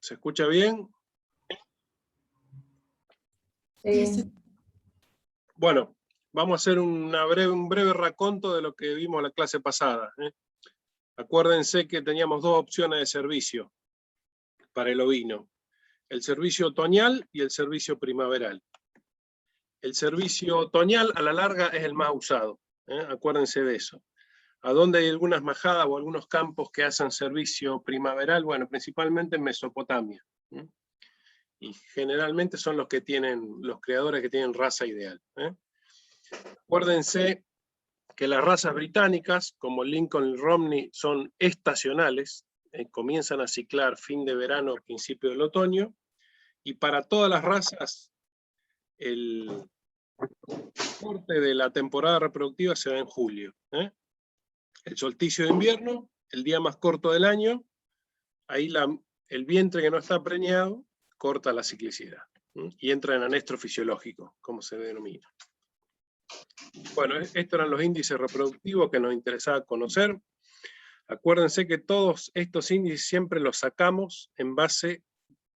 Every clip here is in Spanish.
¿Se escucha bien? Bueno, vamos a hacer un breve raconto de lo que vimos en la clase pasada. Acuérdense que teníamos dos opciones de servicio para el ovino: el servicio otoñal y el servicio primaveral. El servicio otoñal a la larga es el más usado, acuérdense de eso. ¿A dónde hay algunas majadas o algunos campos que hacen servicio primaveral? Bueno, principalmente en Mesopotamia. Y generalmente son los criadores que tienen raza ideal. Acuérdense que las razas británicas, como Lincoln y Romney, son estacionales, comienzan a ciclar fin de verano, principio del otoño, y para todas las razas, el corte de la temporada reproductiva se da en julio. El solsticio de invierno, el día más corto del año, ahí el vientre que no está preñado corta la ciclicidad y entra en anestro fisiológico, como se denomina. Bueno, estos eran los índices reproductivos que nos interesaba conocer. Acuérdense que todos estos índices siempre los sacamos en base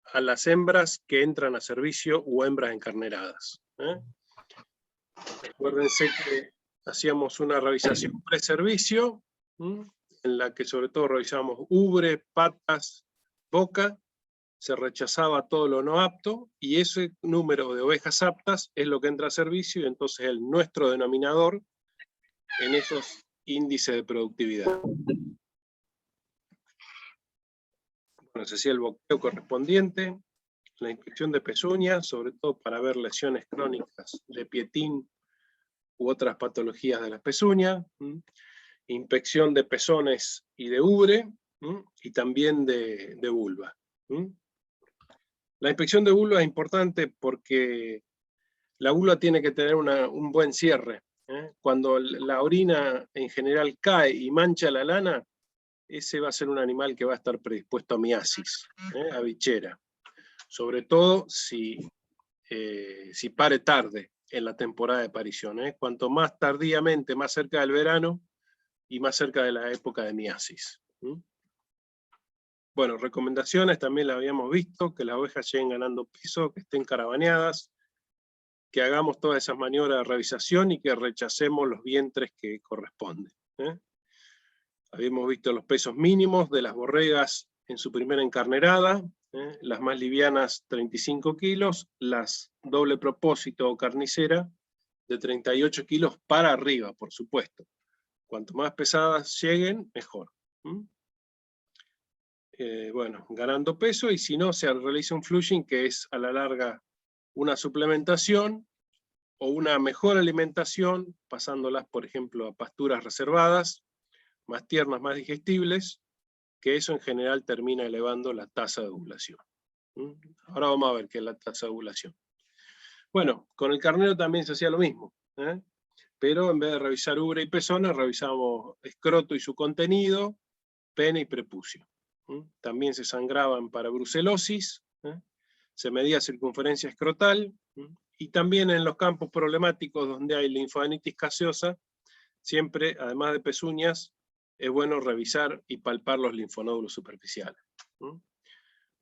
a las hembras que entran a servicio o hembras encarneradas. Acuérdense que hacíamos una revisación pre-servicio, en la que sobre todo revisábamos ubre, patas, boca, se rechazaba todo lo no apto, y ese número de ovejas aptas es lo que entra a servicio, y entonces es nuestro denominador en esos índices de productividad. Bueno, se hacía el boqueo correspondiente, la inspección de pezuñas, sobre todo para ver lesiones crónicas de pietín u otras patologías de las pezuñas, inspección de pezones y de ubre, y también de vulva. La inspección de vulva es importante porque la vulva tiene que tener un buen cierre. Cuando la orina en general cae y mancha la lana, ese va a ser un animal que va a estar predispuesto a miasis, a bichera. Sobre todo si pare tarde en la temporada de parición. Cuanto más tardíamente, más cerca del verano y más cerca de la época de miasis. Bueno, recomendaciones también las habíamos visto: que las ovejas lleguen ganando peso, que estén carabaneadas, que hagamos todas esas maniobras de revisación y que rechacemos los vientres que corresponden. Habíamos visto los pesos mínimos de las borregas en su primera encarnerada, las más livianas 35 kilos, las doble propósito o carnicera de 38 kilos para arriba, por supuesto. Cuanto más pesadas lleguen, mejor. Bueno, ganando peso, y si no, se realiza un flushing, que es a la larga una suplementación o una mejor alimentación, pasándolas, por ejemplo, a pasturas reservadas, más tiernas, más digestibles, que eso en general termina elevando la tasa de ovulación. Ahora vamos a ver qué es la tasa de ovulación. Bueno, con el carnero también se hacía lo mismo, pero en vez de revisar ubre y pezones, revisamos escroto y su contenido, pene y prepucio. También se sangraban para brucelosis, se medía circunferencia escrotal, y también en los campos problemáticos donde hay linfadenitis gaseosa, siempre, además de pezuñas, es bueno revisar y palpar los linfonódulos superficiales.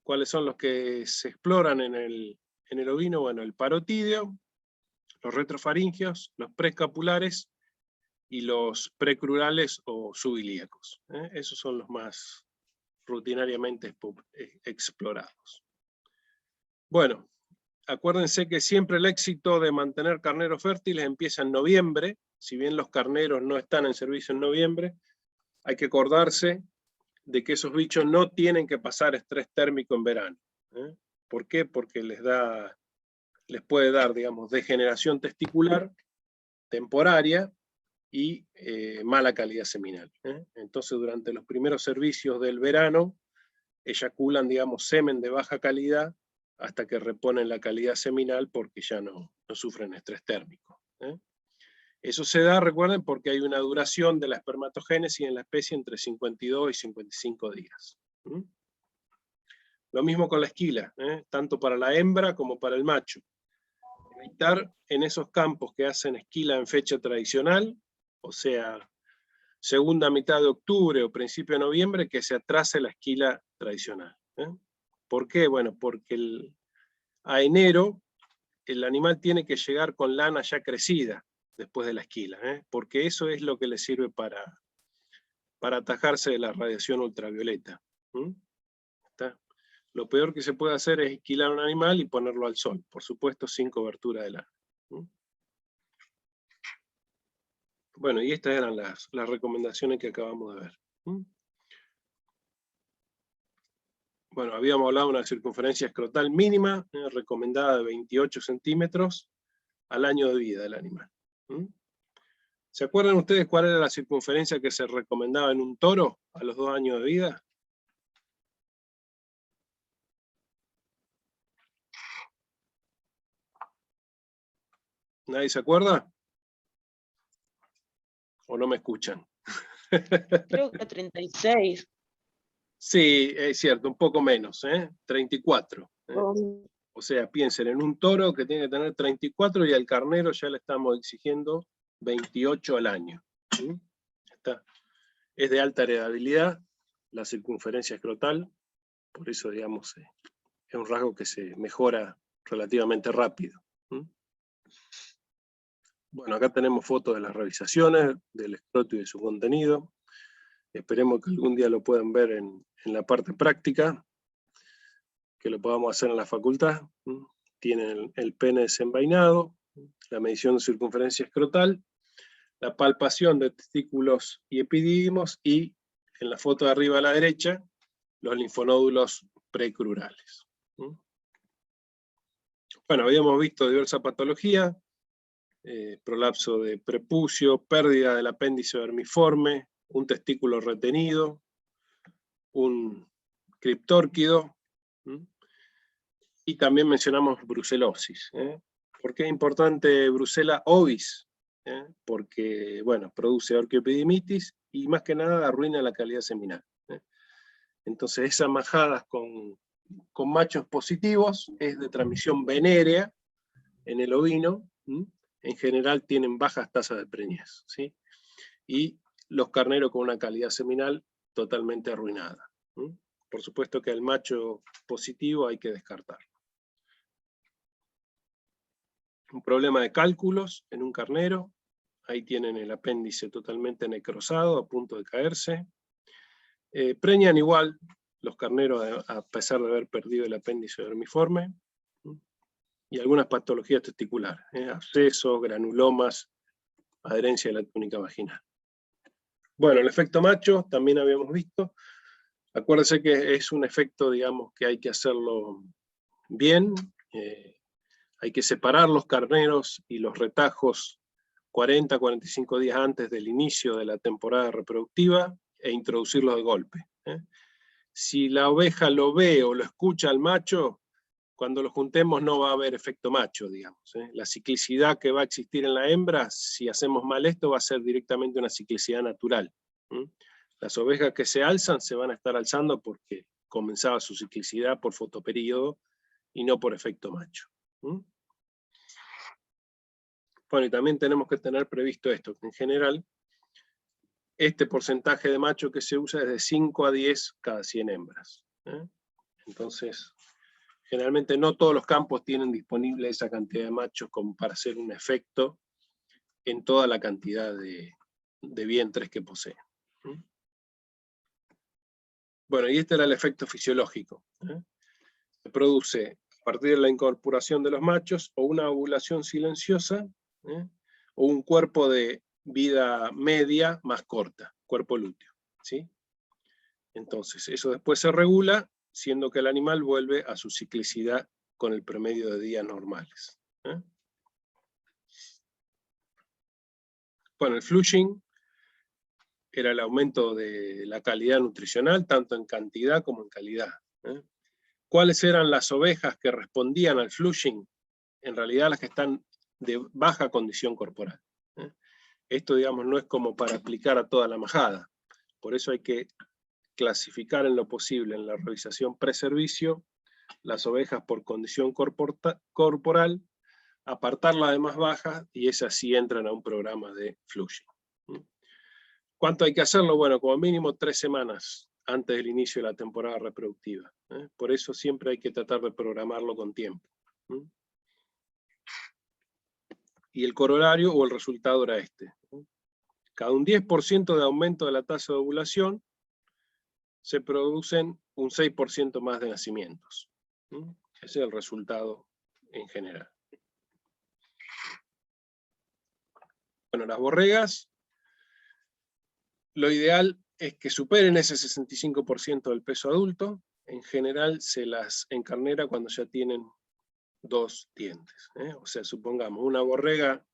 ¿Cuáles son los que se exploran en el ovino? Bueno, el parotídeo, los retrofaringios, los preescapulares y los precrurales o subilíacos. Esos son los más rutinariamente explorados. Bueno, acuérdense que siempre el éxito de mantener carneros fértiles empieza en noviembre. Si bien los carneros no están en servicio en noviembre, hay que acordarse de que esos bichos no tienen que pasar estrés térmico en verano. ¿Por qué? Porque les puede dar, digamos, degeneración testicular temporaria y mala calidad seminal. Entonces, durante los primeros servicios del verano, eyaculan, digamos, semen de baja calidad hasta que reponen la calidad seminal, porque ya no sufren estrés térmico. Eso se da, recuerden, porque hay una duración de la espermatogénesis en la especie entre 52 y 55 días. Lo mismo con la esquila, tanto para la hembra como para el macho. Evitar en esos campos que hacen esquila en fecha tradicional, o sea, segunda mitad de octubre o principio de noviembre que se atrase la esquila tradicional. ¿Por qué? Bueno, porque a enero el animal tiene que llegar con lana ya crecida después de la esquila, porque eso es lo que le sirve para atajarse de la radiación ultravioleta. ¿Está? Lo peor que se puede hacer es esquilar un animal y ponerlo al sol, por supuesto sin cobertura de lana. Bueno, y estas eran las recomendaciones que acabamos de ver. Bueno, habíamos hablado de una circunferencia escrotal mínima, recomendada de 28 centímetros al año de vida del animal. ¿Se acuerdan ustedes cuál era la circunferencia que se recomendaba en un toro a los 2 años de vida? ¿Nadie se acuerda? ¿O no me escuchan? Creo que 36. Sí, es cierto, un poco menos, 34. O sea, piensen en un toro que tiene que tener 34 y al carnero ya le estamos exigiendo 28 al año. Es de alta heredabilidad la circunferencia escrotal, por eso, digamos, es un rasgo que se mejora relativamente rápido. Bueno, acá tenemos fotos de las revisaciones del escroto y de su contenido. Esperemos que algún día lo puedan ver en la parte práctica, que lo podamos hacer en la facultad. Tienen el pene desenvainado, la medición de circunferencia escrotal, la palpación de testículos y epidídimos, y en la foto de arriba a la derecha, los linfonódulos precrurales. Bueno, habíamos visto diversas patologías, prolapso de prepucio, pérdida del apéndice vermiforme, un testículo retenido, un criptórquido, y también mencionamos brucelosis. ¿Por qué es importante Brucella ovis? Porque, bueno, produce orquiopidimitis y más que nada arruina la calidad seminal. Entonces esas majadas con machos positivos es de transmisión venérea en el ovino, en general tienen bajas tasas de preñez, ¿sí? Y los carneros con una calidad seminal totalmente arruinada. Por supuesto que el macho positivo hay que descartarlo. Un problema de cálculos en un carnero, ahí tienen el apéndice totalmente necrosado, a punto de caerse. Preñan igual los carneros a pesar de haber perdido el apéndice vermiforme, y algunas patologías testiculares, abscesos, granulomas, adherencia de la túnica vaginal. Bueno, el efecto macho también habíamos visto. Acuérdense que es un efecto, digamos, que hay que hacerlo bien. Hay que separar los carneros y los retajos 40, 45 días antes del inicio de la temporada reproductiva e introducirlos de golpe. Si la oveja lo ve o lo escucha al macho, cuando lo juntemos no va a haber efecto macho, digamos. La ciclicidad que va a existir en la hembra, si hacemos mal esto, va a ser directamente una ciclicidad natural. Las ovejas que se alzan se van a estar alzando porque comenzaba su ciclicidad por fotoperíodo y no por efecto macho. Bueno, y también tenemos que tener previsto esto, que en general este porcentaje de macho que se usa es de 5 a 10 cada 100 hembras. Entonces, generalmente no todos los campos tienen disponible esa cantidad de machos como para hacer un efecto en toda la cantidad de vientres que poseen. Bueno, y este era el efecto fisiológico. Se produce a partir de la incorporación de los machos o una ovulación silenciosa, o un cuerpo de vida media más corta, cuerpo lúteo, ¿sí? Entonces, eso después se regula, siendo que el animal vuelve a su ciclicidad con el promedio de días normales. Bueno, el flushing era el aumento de la calidad nutricional, tanto en cantidad como en calidad. ¿Cuáles eran las ovejas que respondían al flushing? En realidad las que están de baja condición corporal. Esto, digamos, no es como para aplicar a toda la majada. Por eso hay que clasificar en lo posible en la revisación preservicio las ovejas por condición corporal, apartar las de más bajas, y esas sí entran a un programa de flushing. ¿Cuánto hay que hacerlo? Bueno, como mínimo 3 semanas antes del inicio de la temporada reproductiva. Por eso siempre hay que tratar de programarlo con tiempo. Y el corolario o el resultado era este. Cada un 10% de aumento de la tasa de ovulación, se producen un 6% más de nacimientos. Ese es el resultado en general. Bueno, las borregas, lo ideal es que superen ese 65% del peso adulto. En general se las encarnera cuando ya tienen 2 dientes. O sea, supongamos una borrega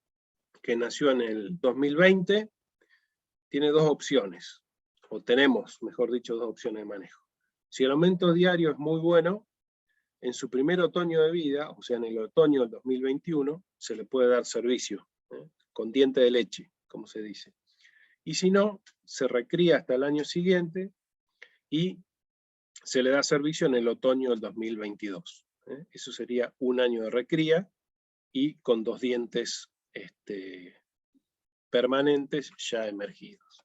que nació en el 2020, tiene 2 opciones, o tenemos, mejor dicho, 2 opciones de manejo. Si el aumento diario es muy bueno, en su primer otoño de vida, o sea, en el otoño del 2021, se le puede dar servicio, con diente de leche, como se dice. Y si no, se recría hasta el año siguiente y se le da servicio en el otoño del 2022. Eso sería un año de recría y con 2 dientes permanentes ya emergidos.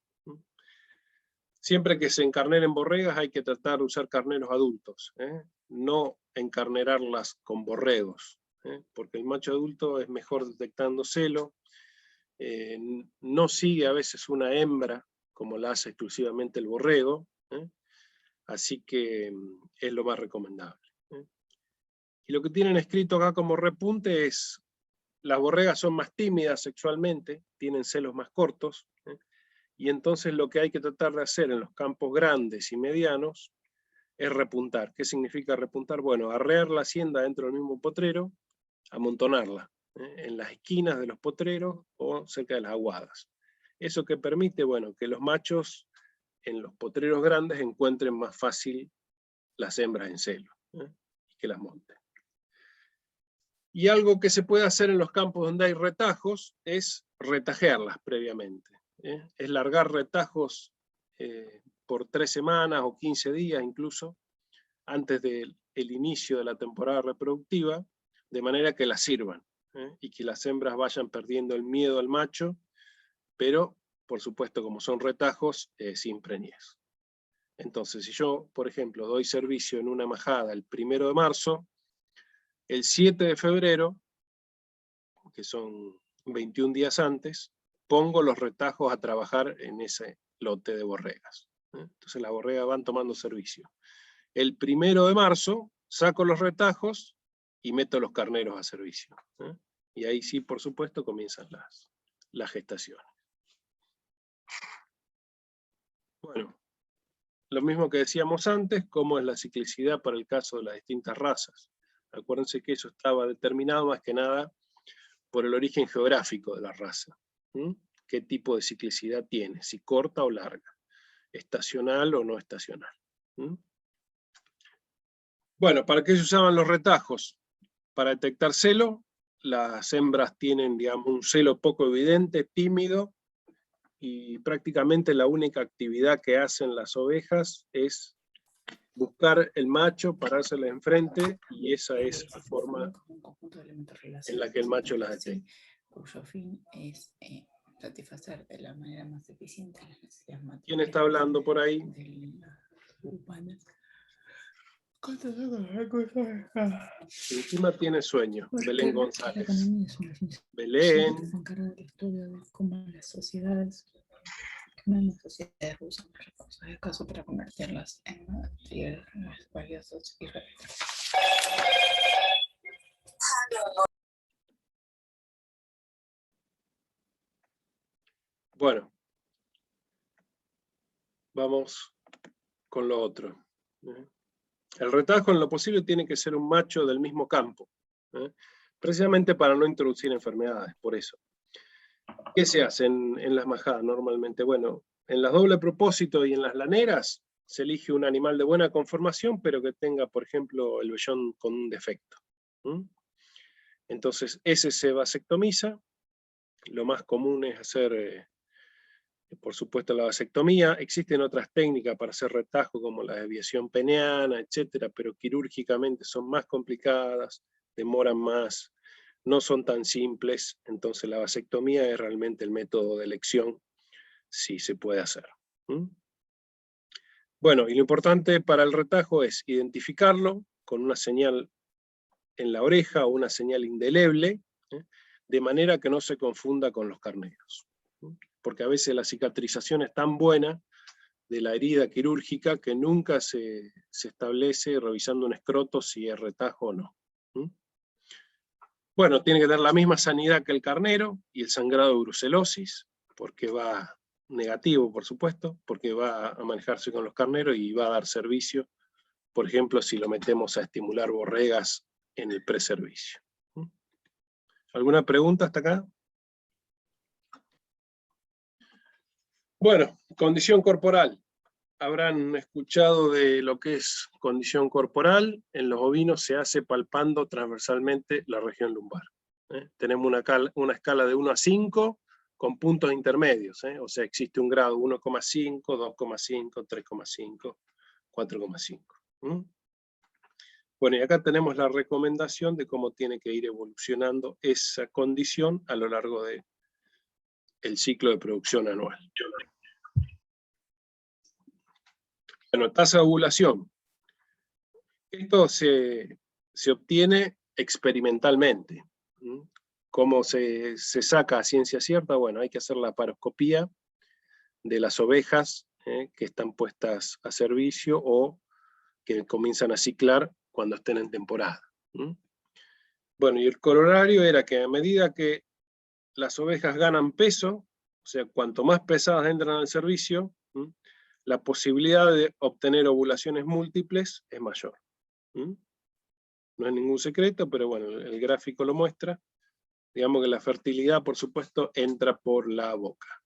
Siempre que se encarneren borregas hay que tratar de usar carneros adultos, no encarnerarlas con borregos, porque el macho adulto es mejor detectando celo, no sigue a veces una hembra como la hace exclusivamente el borrego, así que es lo más recomendable. Y lo que tienen escrito acá como repunte es: las borregas son más tímidas sexualmente, tienen celos más cortos, y entonces lo que hay que tratar de hacer en los campos grandes y medianos es repuntar. ¿Qué significa repuntar? Bueno, arrear la hacienda dentro del mismo potrero, amontonarla en las esquinas de los potreros o cerca de las aguadas. Eso que permite, bueno, que los machos en los potreros grandes encuentren más fácil las hembras en celo, y que las monten. Y algo que se puede hacer en los campos donde hay retajos es retajearlas previamente. Es largar retajos por 3 semanas o 15 días incluso, antes del inicio de la temporada reproductiva, de manera que las sirvan, y que las hembras vayan perdiendo el miedo al macho, pero, por supuesto, como son retajos, sin preñez. Entonces, si yo, por ejemplo, doy servicio en una majada el 1 de marzo, el 7 de febrero, que son 21 días antes, pongo los retajos a trabajar en ese lote de borregas. Entonces las borregas van tomando servicio. El 1 de marzo saco los retajos y meto los carneros a servicio. Y ahí sí, por supuesto, comienzan las gestaciones. Bueno, lo mismo que decíamos antes, cómo es la ciclicidad para el caso de las distintas razas. Acuérdense que eso estaba determinado más que nada por el origen geográfico de la raza. ¿Qué tipo de ciclicidad tiene? Si corta o larga, estacional o no estacional. Bueno, ¿para qué se usaban los retajos? Para detectar celo. Las hembras tienen, digamos, un celo poco evidente, tímido, y prácticamente la única actividad que hacen las ovejas es buscar el macho, parársela enfrente, y esa es la forma en la que el macho las detecta. Cuyo fin es satisfacer de la manera más eficiente las necesidades materiales. ¿Quién está hablando por ahí? Encima tiene sueño. Belén González. Belén. Se encarga de la historia de cómo las sociedades usan los recursos escasos para convertirlas en materiales valiosos y rentables. Bueno, vamos con lo otro. El retajo en lo posible tiene que ser un macho del mismo campo, precisamente para no introducir enfermedades, por eso. ¿Qué se hace en las majadas normalmente? Bueno, en las doble propósito y en las laneras se elige un animal de buena conformación, pero que tenga, por ejemplo, el vellón con un defecto. Entonces, ese se vasectomiza. Lo más común es hacer, por supuesto, la vasectomía. Existen otras técnicas para hacer retajo, como la desviación peniana, etcétera, pero quirúrgicamente son más complicadas, demoran más, no son tan simples. Entonces la vasectomía es realmente el método de elección. sí se puede hacer. Bueno, y lo importante para el retajo es identificarlo con una señal en la oreja o una señal indeleble, de manera que no se confunda con los carneros. Porque a veces la cicatrización es tan buena de la herida quirúrgica que nunca se establece revisando un escroto si es retajo o no. Bueno, tiene que tener la misma sanidad que el carnero y el sangrado de brucelosis, porque va negativo, por supuesto, porque va a manejarse con los carneros y va a dar servicio, por ejemplo, si lo metemos a estimular borregas en el preservicio. ¿Alguna pregunta hasta acá? Bueno, condición corporal. Habrán escuchado de lo que es condición corporal. En los ovinos se hace palpando transversalmente la región lumbar. Tenemos una escala de 1 a 5 con puntos intermedios. O sea, existe un grado 1,5, 2,5, 3,5, 4,5. Bueno, y acá tenemos la recomendación de cómo tiene que ir evolucionando esa condición a lo largo del ciclo de producción anual. Bueno, tasa de ovulación. Esto se obtiene experimentalmente. ¿Cómo se saca a ciencia cierta? Bueno, hay que hacer la paroscopía de las ovejas que están puestas a servicio o que comienzan a ciclar cuando estén en temporada. Bueno, y el corolario era que a medida que las ovejas ganan peso, o sea, cuanto más pesadas entran al servicio, la posibilidad de obtener ovulaciones múltiples es mayor. No es ningún secreto, pero bueno, el gráfico lo muestra. Digamos que la fertilidad, por supuesto, entra por la boca.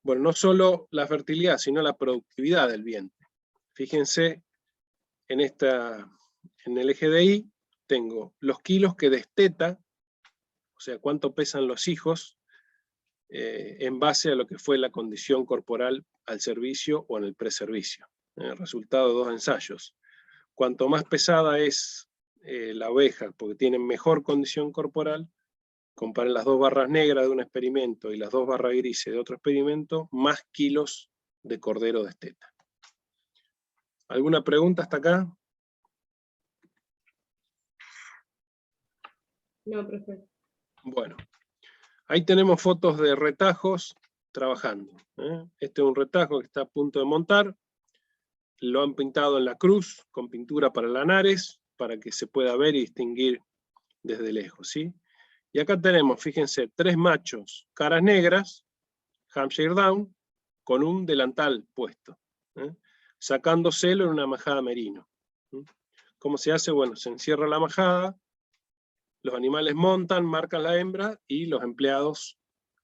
Bueno, no solo la fertilidad, sino la productividad del vientre. Fíjense, en el eje de Y tengo los kilos que desteta, o sea, cuánto pesan los hijos, en base a lo que fue la condición corporal al servicio o en el preservicio. Resultado de 2 ensayos. Cuanto más pesada es la oveja, porque tiene mejor condición corporal, comparen las 2 barras negras de un experimento y las 2 barras grises de otro experimento, más kilos de cordero desteta. ¿Alguna pregunta hasta acá? No, profe. Bueno, ahí tenemos fotos de retajos trabajando. Este es un retajo que está a punto de montar. Lo han pintado en la cruz con pintura para lanares, para que se pueda ver y distinguir desde lejos, ¿sí? Y acá tenemos, fíjense, 3 machos, caras negras, Hampshire Down, con un delantal puesto, sacando celo en una majada merino. ¿Cómo se hace? Bueno, se encierra la majada, los animales montan, marcan la hembra y los empleados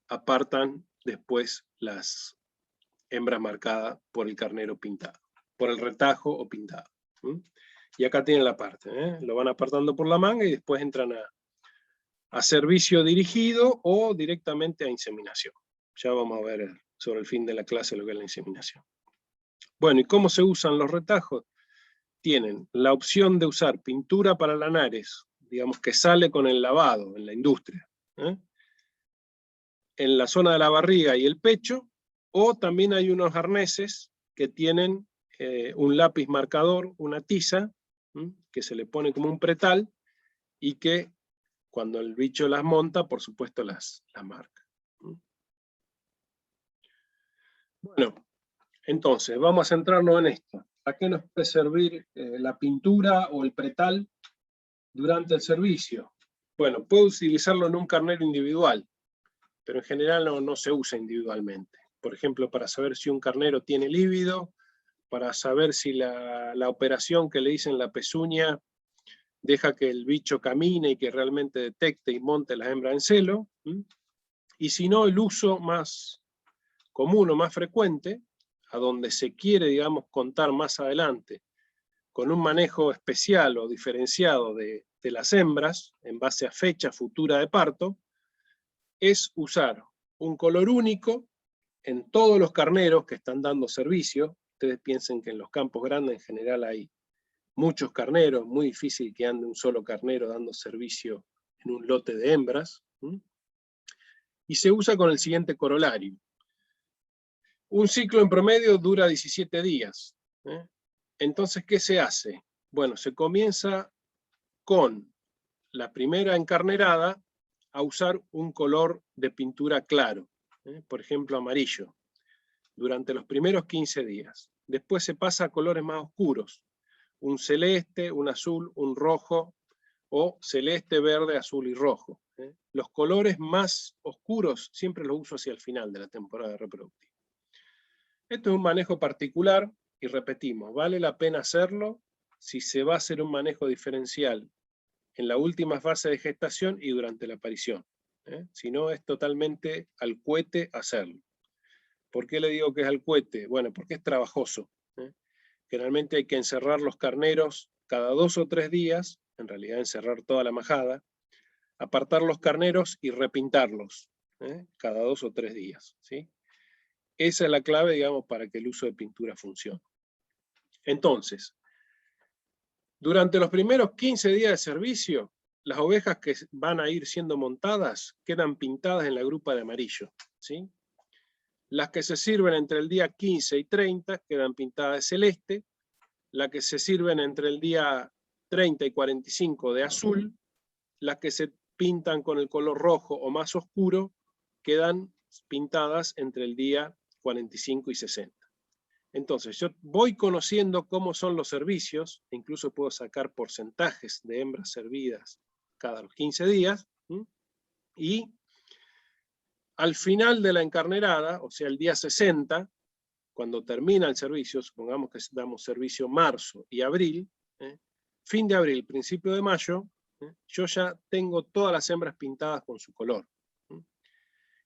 apartan después las hembras marcadas por el carnero pintado, por el retajo o pintado. Y acá tienen la parte, lo van apartando por la manga y después entran a servicio dirigido o directamente a inseminación. Ya vamos a ver sobre el fin de la clase lo que es la inseminación. Bueno, ¿y cómo se usan los retajos? Tienen la opción de usar pintura para lanares, digamos que sale con el lavado en la industria, en la zona de la barriga y el pecho, o también hay unos arneses que tienen un lápiz marcador, una tiza, que se le pone como un pretal, y que cuando el bicho las monta, por supuesto las marca. Bueno, entonces, vamos a centrarnos en esto. ¿A qué nos puede servir la pintura o el pretal durante el servicio? Bueno, puedo utilizarlo en un carnero individual, pero en general no se usa individualmente. Por ejemplo, para saber si un carnero tiene lívido, para saber si la operación que le hice en la pezuña deja que el bicho camine y que realmente detecte y monte las hembras en celo. Y si no, el uso más común o más frecuente, a donde se quiere, digamos, contar más adelante, con un manejo especial o diferenciado de las hembras, en base a fecha futura de parto, es usar un color único en todos los carneros que están dando servicio. Ustedes piensen que en los campos grandes en general hay muchos carneros, muy difícil que ande un solo carnero dando servicio en un lote de hembras. y se usa con el siguiente corolario. Un ciclo en promedio dura 17 días. Entonces, ¿qué se hace? Bueno, se comienza con la primera encarnerada a usar un color de pintura claro, por ejemplo amarillo, durante los primeros 15 días. Después se pasa a colores más oscuros, un celeste, un azul, un rojo, o celeste, verde, azul y rojo. Los colores más oscuros siempre los uso hacia el final de la temporada reproductiva. Esto es un manejo particular, y repetimos, vale la pena hacerlo si se va a hacer un manejo diferencial en la última fase de gestación y durante la aparición. Si no, es totalmente al cohete hacerlo. ¿Por qué le digo que es al cohete? Bueno, porque es trabajoso. Generalmente hay que encerrar los carneros cada 2 o 3 días, en realidad encerrar toda la majada, apartar los carneros y repintarlos cada 2 o 3 días. ¿Sí? Esa es la clave, digamos, para que el uso de pintura funcione. Entonces, durante los primeros 15 días de servicio, las ovejas que van a ir siendo montadas quedan pintadas en la grupa de amarillo. ¿Sí? Las que se sirven entre el día 15 y 30 quedan pintadas de celeste, las que se sirven entre el día 30 y 45 de azul, las que se pintan con el color rojo o más oscuro quedan pintadas entre el día 45 y 60. Entonces, yo voy conociendo cómo son los servicios, incluso puedo sacar porcentajes de hembras servidas cada 15 días, y al final de la encarnerada, o sea, el día 60, cuando termina el servicio, supongamos que damos servicio marzo y abril, fin de abril, principio de mayo, yo ya tengo todas las hembras pintadas con su color.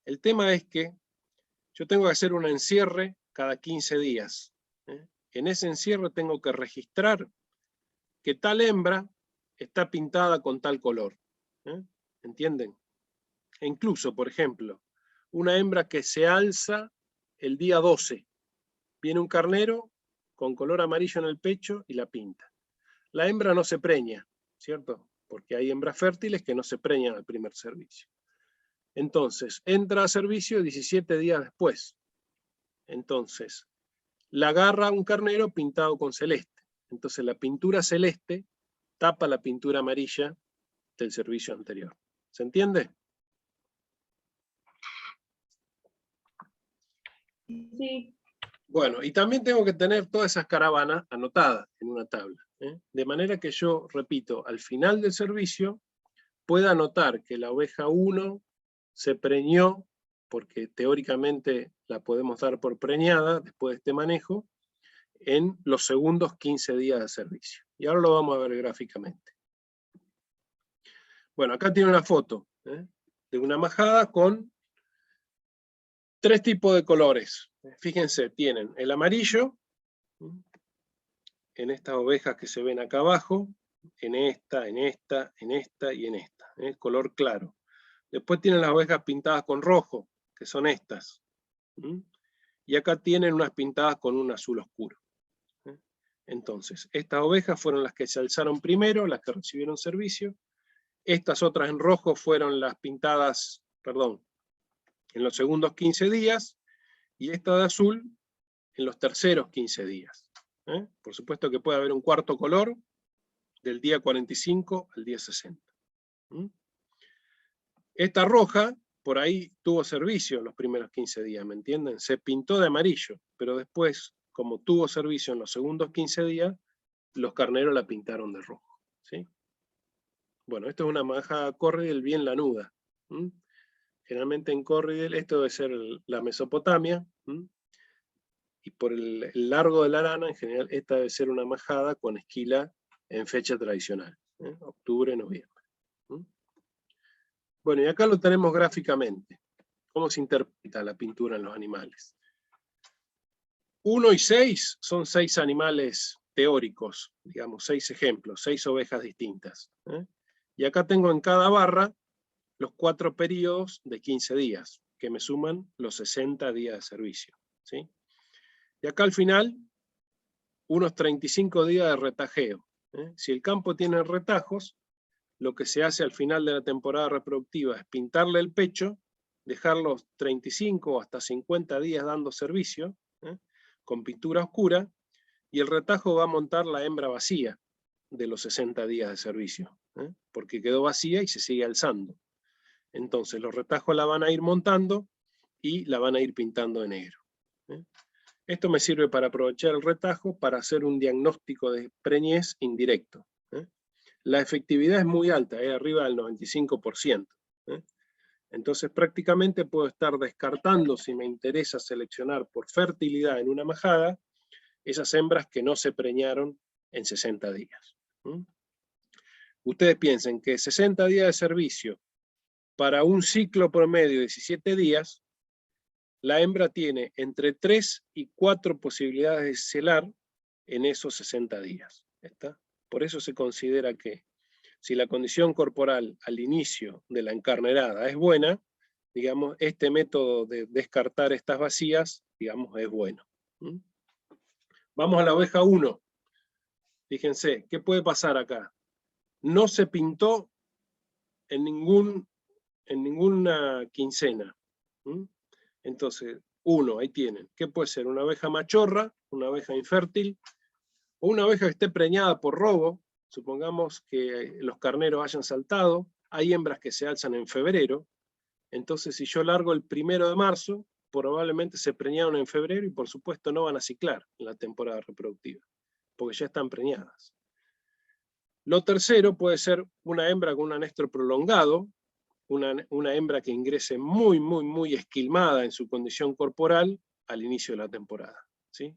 El tema es que yo tengo que hacer un encierre cada 15 días. En ese encierre tengo que registrar que tal hembra está pintada con tal color. ¿Entienden? E incluso, por ejemplo, una hembra que se alza el día 12. Viene un carnero con color amarillo en el pecho y la pinta. La hembra no se preña, ¿cierto? Porque hay hembras fértiles que no se preñan al primer servicio. Entonces, entra a servicio 17 días después. Entonces, la agarra un carnero pintado con celeste. Entonces, la pintura celeste tapa la pintura amarilla del servicio anterior. ¿Se entiende? Sí. Bueno, y también tengo que tener todas esas caravanas anotadas en una tabla. De manera que yo, repito, al final del servicio pueda anotar que la oveja 1 se preñó, porque teóricamente la podemos dar por preñada después de este manejo, en los segundos 15 días de servicio. Y ahora lo vamos a ver gráficamente. Bueno, acá tiene una foto de una majada con 3 tipos de colores. Fíjense, tienen el amarillo, en estas ovejas que se ven acá abajo, en esta, en esta, en esta y en esta, color claro. Después tienen las ovejas pintadas con rojo, que son estas. Y acá tienen unas pintadas con un azul oscuro. Entonces, estas ovejas fueron las que se alzaron primero, las que recibieron servicio. Estas otras en rojo fueron las pintadas, perdón, en los segundos 15 días, y esta de azul en los terceros 15 días. Por supuesto que puede haber un cuarto color del día 45 al día 60. Esta roja, por ahí tuvo servicio en los primeros 15 días, ¿me entienden? Se pintó de amarillo, pero después, como tuvo servicio en los segundos 15 días, los carneros la pintaron de rojo. ¿Sí? Bueno, esto es una majada Corriedale bien lanuda. Generalmente en Corriedale, esto debe ser la Mesopotamia, y por el largo de la lana, en general, esta debe ser una majada con esquila en fecha tradicional, octubre, noviembre. Bueno, y acá lo tenemos gráficamente. ¿Cómo se interpreta la pintura en los animales? 1 y 6 son 6 animales teóricos, digamos, 6 ejemplos, 6 ovejas distintas. Y acá tengo en cada barra los 4 periodos de 15 días, que me suman los 60 días de servicio. ¿Sí? Y acá al final, unos 35 días de retajeo. Si el campo tiene retajos, lo que se hace al final de la temporada reproductiva es pintarle el pecho dejarlos 35 o hasta 50 días dando servicio, con pintura oscura, y el retajo va a montar la hembra vacía de los 60 días de servicio, porque quedó vacía y se sigue alzando. Entonces los retajos la van a ir montando y la van a ir pintando de negro. Esto me sirve para aprovechar el retajo para hacer un diagnóstico de preñez indirecto. La efectividad es muy alta, arriba del 95%. Entonces prácticamente puedo estar descartando, si me interesa seleccionar por fertilidad en una majada, esas hembras que no se preñaron en 60 días. Ustedes piensen que 60 días de servicio para un ciclo promedio de 17 días, la hembra tiene entre 3 y 4 posibilidades de celar en esos 60 días. ¿Está? Por eso se considera que si la condición corporal al inicio de la encarnerada es buena, digamos, este método de descartar estas vacías, digamos, es bueno. Vamos a la oveja 1. Fíjense, ¿qué puede pasar acá? No se pintó en ninguna quincena. Entonces, 1, ahí tienen. ¿Qué puede ser? Una oveja machorra, una oveja infértil, o una oveja que esté preñada por robo. Supongamos que los carneros hayan saltado. Hay hembras que se alzan en febrero. Entonces, si yo largo el 1 de marzo, probablemente se preñaron en febrero y por supuesto no van a ciclar en la temporada reproductiva, porque ya están preñadas. Lo tercero puede ser una hembra con un anestro prolongado, una hembra que ingrese muy esquilmada en su condición corporal al inicio de la temporada, ¿sí?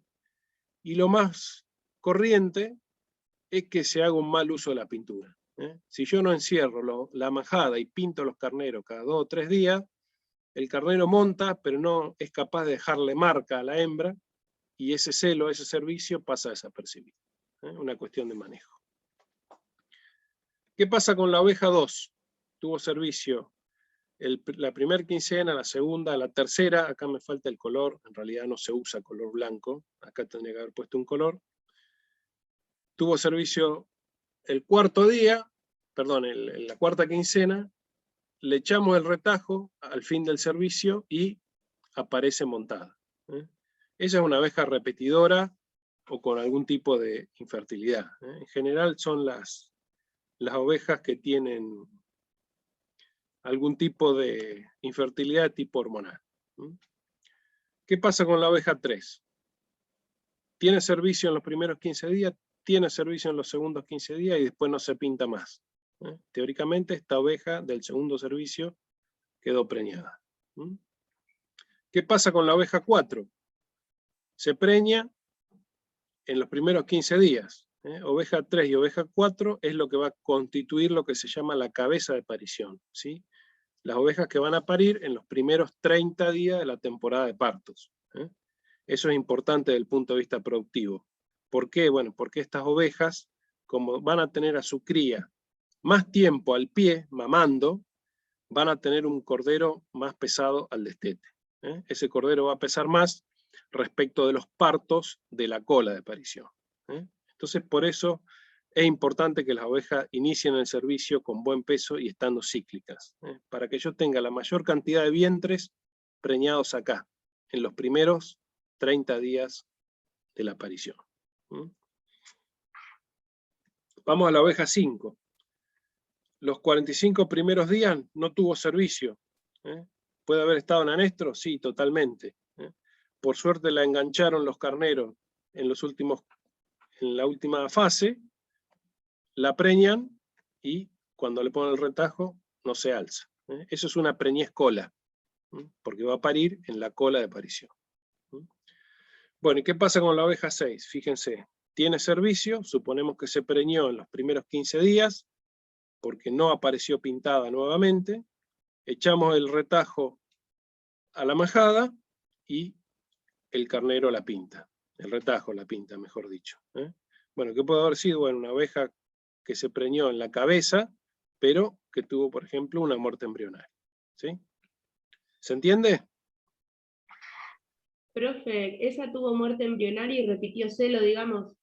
Y lo más corriente es que se haga un mal uso de la pintura. Si yo no encierro la majada y pinto los carneros cada 2 o 3 días, el carnero monta, pero no es capaz de dejarle marca a la hembra, y ese celo, ese servicio pasa desapercibido. Una cuestión de manejo. ¿Qué pasa con la oveja 2? Tuvo servicio la primera quincena, la segunda, la tercera. Acá me falta el color, en realidad no se usa color blanco, acá tendría que haber puesto un color. Tuvo servicio el cuarto día, perdón, la cuarta quincena, le echamos el retajo al fin del servicio y aparece montada. Ella es una oveja repetidora o con algún tipo de infertilidad. En general son las ovejas que tienen algún tipo de infertilidad de tipo hormonal. ¿Qué pasa con la oveja 3? Tiene servicio en los primeros 15 días, tiene servicio en los segundos 15 días y después no se pinta más. Teóricamente esta oveja del segundo servicio quedó preñada. ¿Qué pasa con la oveja 4? Se preña en los primeros 15 días. Oveja 3 y oveja 4 es lo que va a constituir lo que se llama la cabeza de parición, ¿sí? Las ovejas que van a parir en los primeros 30 días de la temporada de partos. Eso es importante desde el punto de vista productivo. ¿Por qué? Bueno, porque estas ovejas, como van a tener a su cría más tiempo al pie, mamando, van a tener un cordero más pesado al destete. Ese cordero va a pesar más respecto de los partos de la cola de parición. Entonces, por eso es importante que las ovejas inicien el servicio con buen peso y estando cíclicas, para que yo tenga la mayor cantidad de vientres preñados acá, en los primeros 30 días de la aparición. Vamos a la oveja 5. Los 45 primeros días no tuvo servicio. ¿Puede haber estado en anestro? Sí, totalmente. Por suerte la engancharon los carneros en la última fase, la preñan y cuando le ponen el retajo no se alza. Eso es una preñez cola, porque va a parir en la cola de parición. Bueno, ¿y qué pasa con la oveja 6? Fíjense, tiene servicio, suponemos que se preñó en los primeros 15 días, porque no apareció pintada nuevamente, echamos el retajo a la majada y el carnero la pinta, el retajo la pinta, mejor dicho. Bueno, ¿qué puede haber sido? Bueno, una oveja que se preñó en la cabeza, pero que tuvo, por ejemplo, una muerte embrionaria. ¿Sí? ¿Se entiende? Profe, esa tuvo muerte embrionaria y repitió celo, digamos.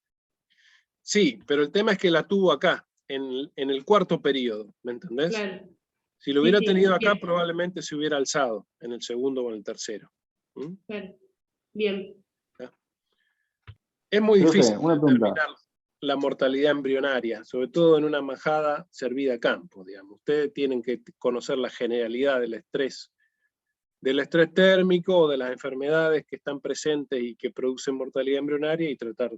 Sí, pero el tema es que la tuvo acá, en el cuarto periodo, ¿me entendés? Claro. Si lo hubiera sí, tenido acá, bien. probablemente se hubiera alzado en el segundo o en el tercero. ¿Mm? Claro. Bien. Es muy Profe, difícil una pregunta. determinar la mortalidad embrionaria, sobre todo en una majada servida a campo, digamos. Ustedes tienen que conocer la generalidad del estrés térmico o de las enfermedades que están presentes y que producen mortalidad embrionaria y tratar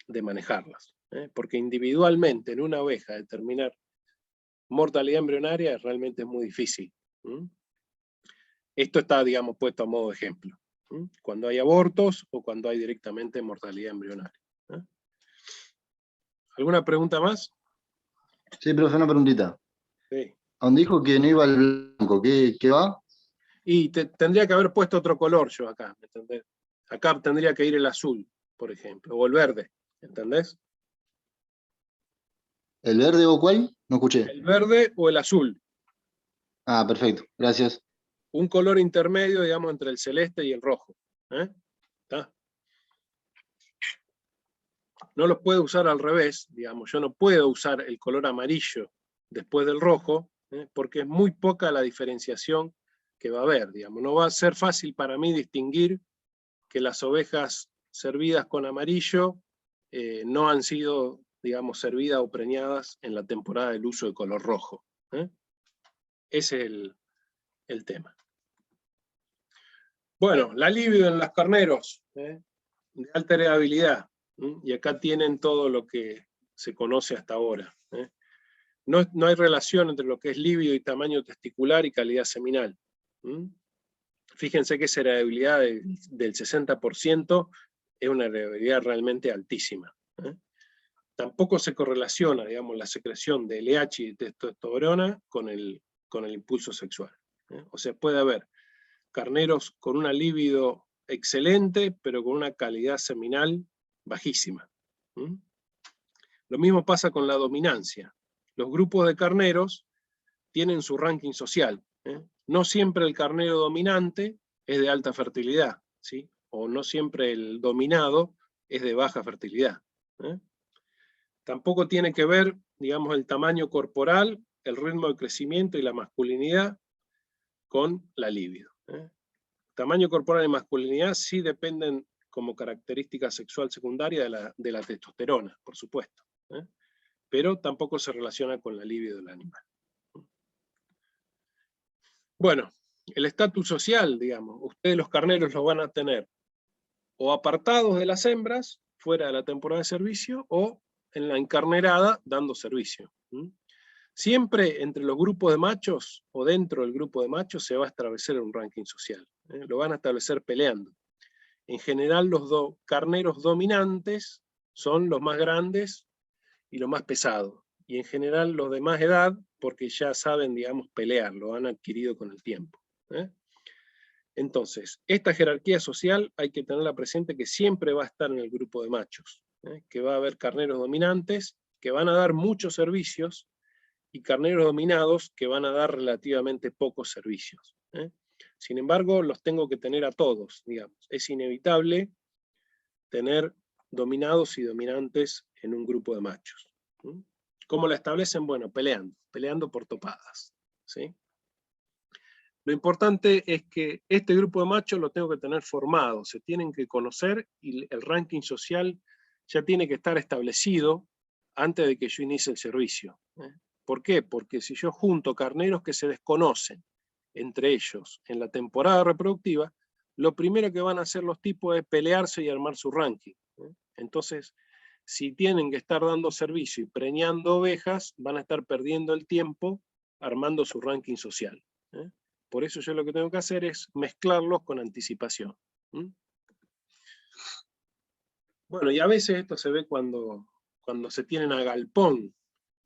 de manejarlas. Porque individualmente en una oveja determinar mortalidad embrionaria realmente es muy difícil. Esto está, digamos, puesto a modo de ejemplo. Cuando hay abortos o cuando hay directamente mortalidad embrionaria. ¿Alguna pregunta más? Sí, profe, una preguntita. Sí. Donde dijo que no iba al blanco, ¿qué va? Y tendría que haber puesto otro color yo acá, ¿me entendés? Acá tendría que ir el azul, por ejemplo, o el verde, ¿entendés? ¿El verde o cuál? No escuché. El verde o el azul. Ah, perfecto, gracias. Un color intermedio, digamos, entre el celeste y el rojo. ¿Está? No los puedo usar al revés, digamos, yo no puedo usar el color amarillo después del rojo, porque es muy poca la diferenciación que va a haber, digamos. No va a ser fácil para mí distinguir que las ovejas servidas con amarillo no han sido, digamos, servidas o preñadas en la temporada del uso de color rojo. Ese es el tema. Bueno, la libido en los carneros, de alta heredabilidad. Y acá tienen todo lo que se conoce hasta ahora. No hay relación entre lo que es libido y tamaño testicular y calidad seminal. Fíjense que esa heredabilidad del 60% es una heredabilidad realmente altísima. Tampoco se correlaciona, digamos, la secreción de LH y de testosterona con el impulso sexual. O sea, puede haber carneros con una libido excelente, pero con una calidad seminal bajísima. Lo mismo pasa con la dominancia. Los grupos de carneros tienen su ranking social. No siempre el carnero dominante es de alta fertilidad, ¿sí? O no siempre el dominado es de baja fertilidad. Tampoco tiene que ver, digamos, el tamaño corporal, el ritmo de crecimiento y la masculinidad con la libido. Tamaño corporal y masculinidad sí dependen como característica sexual secundaria de la testosterona, por supuesto. Pero tampoco se relaciona con la libido del animal. Bueno, el estatus social, digamos, ustedes los carneros los van a tener o apartados de las hembras, fuera de la temporada de servicio, o en la encarnerada, dando servicio. Siempre entre los grupos de machos, o dentro del grupo de machos, se va a establecer un ranking social. Lo van a establecer peleando. En general, los carneros dominantes son los más grandes y los más pesados. Y en general los de más edad, porque ya saben, digamos, pelear, lo han adquirido con el tiempo. Entonces, esta jerarquía social hay que tenerla presente que siempre va a estar en el grupo de machos, que va a haber carneros dominantes que van a dar muchos servicios y carneros dominados que van a dar relativamente pocos servicios. Sin embargo, los tengo que tener a todos, digamos. Es inevitable tener dominados y dominantes en un grupo de machos. ¿Cómo la establecen? Bueno, peleando por topadas. ¿Sí? Lo importante es que este grupo de machos lo tengo que tener formado, se tienen que conocer y el ranking social ya tiene que estar establecido antes de que yo inicie el servicio. ¿Por qué? Porque si yo junto carneros que se desconocen entre ellos en la temporada reproductiva, lo primero que van a hacer los tipos es pelearse y armar su ranking. Entonces, si tienen que estar dando servicio y preñando ovejas, van a estar perdiendo el tiempo armando su ranking social. Por eso yo lo que tengo que hacer es mezclarlos con anticipación. Bueno, y a veces esto se ve cuando se tienen a galpón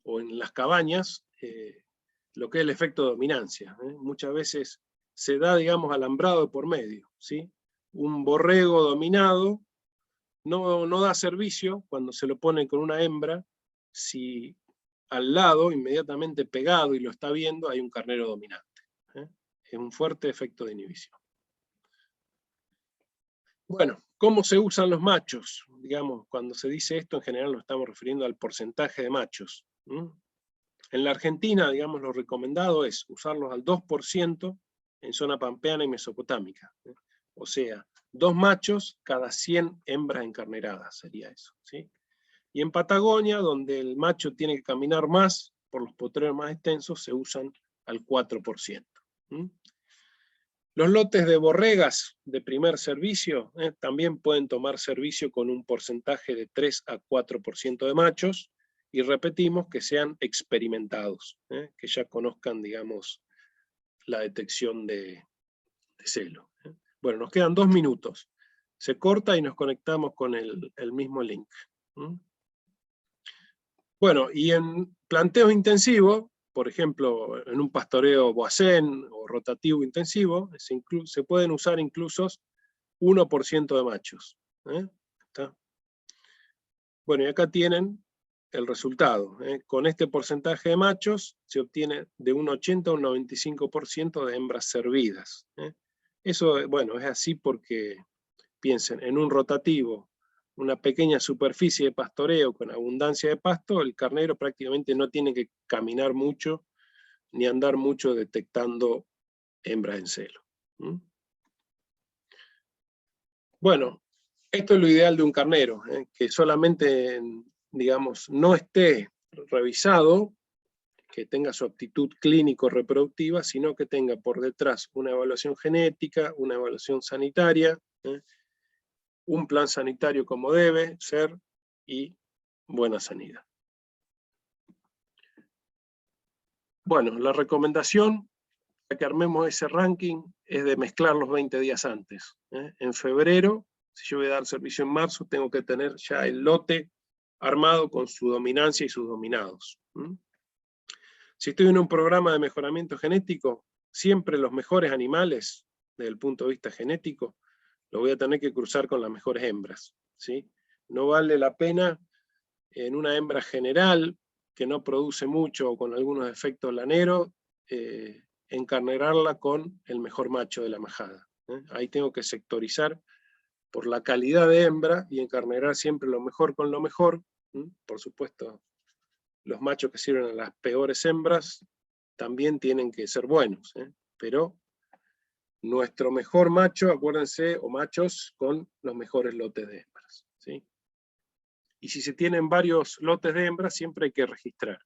o en las cabañas, lo que es el efecto de dominancia. Muchas veces se da, digamos, alambrado de por medio. ¿Sí? Un borrego dominado no da servicio cuando se lo pone con una hembra, si al lado, inmediatamente pegado y lo está viendo, hay un carnero dominante. Es un fuerte efecto de inhibición. Bueno, ¿cómo se usan los machos? Digamos, cuando se dice esto, en general nos estamos refiriendo al porcentaje de machos. En la Argentina, digamos, lo recomendado es usarlos al 2% en zona pampeana y mesopotámica. O sea, 2 machos cada 100 hembras encarneradas, sería eso, ¿sí? Y en Patagonia, donde el macho tiene que caminar más, por los potreros más extensos, se usan al 4%. Los lotes de borregas de primer servicio también pueden tomar servicio con un porcentaje de 3 a 4% de machos, y repetimos que sean experimentados, que ya conozcan, digamos, la detección de celo. Bueno, nos quedan 2 minutos. Se corta y nos conectamos con el mismo link. Bueno, y en planteos intensivos, por ejemplo, en un pastoreo boacén o rotativo intensivo, se pueden usar incluso 1% de machos. ¿Está? Bueno, y acá tienen el resultado. Con este porcentaje de machos se obtiene de un 80 a un 95% de hembras servidas. Eso, bueno, es así porque, piensen, en un rotativo, una pequeña superficie de pastoreo con abundancia de pasto, el carnero prácticamente no tiene que caminar mucho ni andar mucho detectando hembras en celo. Bueno, esto es lo ideal de un carnero, que solamente, digamos, no esté revisado, que tenga su aptitud clínico-reproductiva, sino que tenga por detrás una evaluación genética, una evaluación sanitaria, un plan sanitario como debe ser, y buena sanidad. Bueno, la recomendación para que armemos ese ranking es de mezclar los 20 días antes. En febrero, si yo voy a dar servicio en marzo, tengo que tener ya el lote armado con su dominancia y sus dominados. Si estoy en un programa de mejoramiento genético, siempre los mejores animales, desde el punto de vista genético, lo voy a tener que cruzar con las mejores hembras, ¿sí? No vale la pena en una hembra general, que no produce mucho o con algunos efectos laneros, encarnerarla con el mejor macho de la majada. Ahí tengo que sectorizar por la calidad de hembra y encarnerar siempre lo mejor con lo mejor. Por supuesto, los machos que sirven a las peores hembras también tienen que ser buenos, pero nuestro mejor macho, acuérdense, o machos con los mejores lotes de hembras, ¿sí? Y si se tienen varios lotes de hembras, siempre hay que registrar.